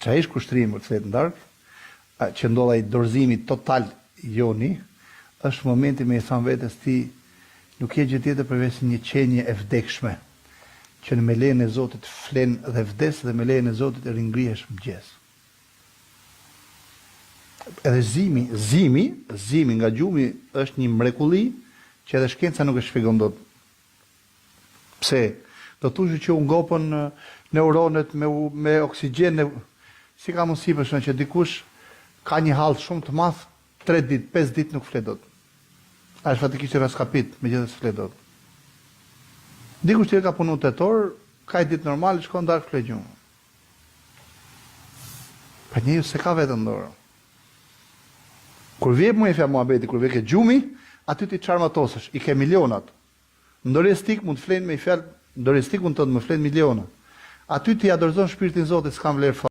Çfarë ish kushtrimi për të thënë ndark, që ndodha i dorëzimi total joni, është momenti me i thënë vetes ti nuk je gjë tjetër përveç një qenje e vdekshme, që në me lejen e Zotit flen dhe vdes dhe me lejen e Zotit ringrihesh mëngjes. Edhe zimi nga gjumi është një mrekulli që edhe shkenca nuk e shpjegon dot. Pse? Do të thoshë që u ngopën neuronet me oksigjen, si ka mundësi për shkak që dikush ka një hall shumë të madh, 3 ditë, 5 ditë nuk flet dot. A është fatikisht raskapit, megjithëse flet dot. Dikush tjetër ka punu tetor, ka një ditë normale, shkon darkë flet gjumë. Pa njeriu se ka vetën dorë. Kur vjen mua fjalë muhabeti, kur vjen ke gjumi, aty ti çarmatosësh, i ke milionat. Ndorestik mund të flen me fjalë, ndorestikun tënd më flen miliona. Aty ti adorëzon shpirtin e Zotit, s'kan vlerë.